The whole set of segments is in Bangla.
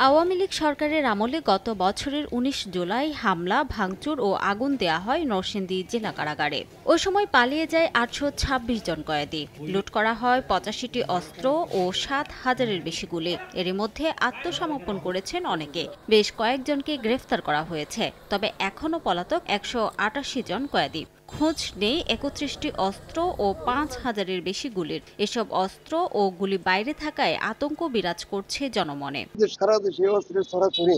আওয়ামী লীগ সরকারের আমলে গত বছরের ১৯ জুলাই হামলা, ভাঙচুর ও আগুন দেয়া হয় নরসিংদী জেলা কারাগারে। ওই সময় পালিয়ে যায় ৮২৬ জন কয়েদি। লুট করা হয় ৮৫টি অস্ত্র ও ৭,০০০-এর বেশি গুলি। এরই মধ্যে আত্মসমর্পণ করেছেন অনেকে। বেশ কয়েকজনকে গ্রেফতার করা হয়েছে। তবে এখনও পলাতক ১৮৮ জন কয়েদি। খোঁজ নেই ৩১টি অস্ত্র ও ৫,০০০-এর বেশি গুলির। এসব অস্ত্র ও গুলি বাইরে থাকায় আতঙ্ক বিরাজ করছে জনমনে। সারা দেশে অস্ত্রের ছড়াছড়ি,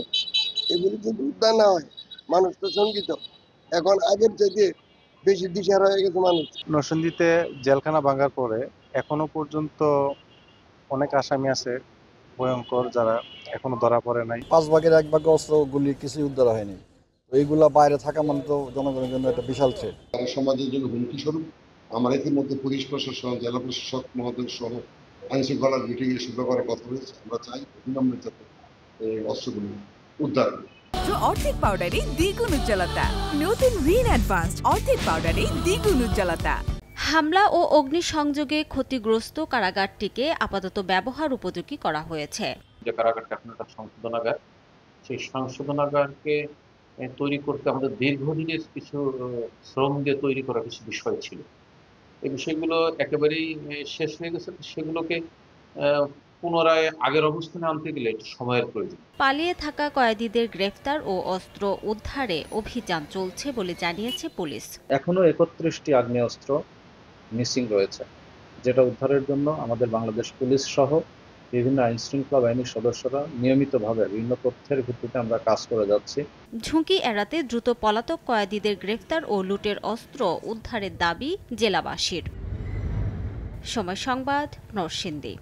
এগুলি যদি উদ্ধার না হয় মানুষ তো শঙ্কিত। এখন আগের থেকে বেশি দিশাহারা হয়ে গেছে মানুষ। নরসিংদীতে জেলখানা ভাঙার পরে এখনো পর্যন্ত অনেক আসামি আছে ভয়ঙ্কর, যারা এখনো ধরা পড়ে নাই। ৫ ভাগের ১ ভাগ অস্ত্র গুলি কিছুই উদ্ধার হয়নি। তো এইগুলা বাইরে থাকা মানে তো জনগণের জন্য একটা বিশাল থ্রেট। তারা সমাজের জন্য হুমকি স্বরূপ। আমরা ইতিমধ্যে পুলিশ প্রশাসন, জেলা প্রশাসক মহোদয় সহ আইন শৃঙ্খলার মিটিং এ সুবিধা করার কথা হয়েছে। আমরা চাই অবিলম্বে যাতে এই অস্ত্রগুলি উদ্ধার হয়। অর্ধেক পাউডারে দ্বিগুণ উজ্জ্বলতা। নতুন রিন অ্যাডভান্সড অর্ধেক পাউডারে দ্বিগুণ উজ্জ্বলতা। হামলা ও অগ্নিসংযোগে ক্ষতিগ্রস্ত কারাগারটিকে আপাতত ব্যবহার উপযোগী করা হয়েছে। যে কারাগারটা এখন একটা সংশোধনাগার, সেই সংশোধনাগারকে তৈরি করতে আমাদের দীর্ঘদিনের কিছু শ্রম দিয়ে তৈরি করা কিছু বিষয় ছিল। এই বিষয়গুলো একেবারেই শেষ হয়ে গেছে। সেগুলোকে পুনরায় আগের অবস্থানে আনতে গেলে একটু সময়ের প্রয়োজন। পালিয়ে থাকা কয়েদিদের গ্রেফতার ও অস্ত্র উদ্ধারে অভিযান চলছে বলে জানিয়েছে পুলিশ। এখনো ৩১টি আগ্নেয়াস্ত্র মিসিং রয়েছে, যেটা উদ্ধারের জন্য আমাদের বাংলাদেশ পুলিশ সহ বিভিন্ন আইন শৃঙ্খলা বাহিনীর সদস্যরা নিয়মিতভাবে বিভিন্ন তথ্যের ভিত্তিতে আমরা কাজ করে যাচ্ছি। ঝুঁকি এড়াতে দ্রুত পলাতক কয়েদিদের গ্রেফতার ও লুটের অস্ত্র উদ্ধারের দাবি জেলাবাসীর। সময় সংবাদ, নরসিংদী।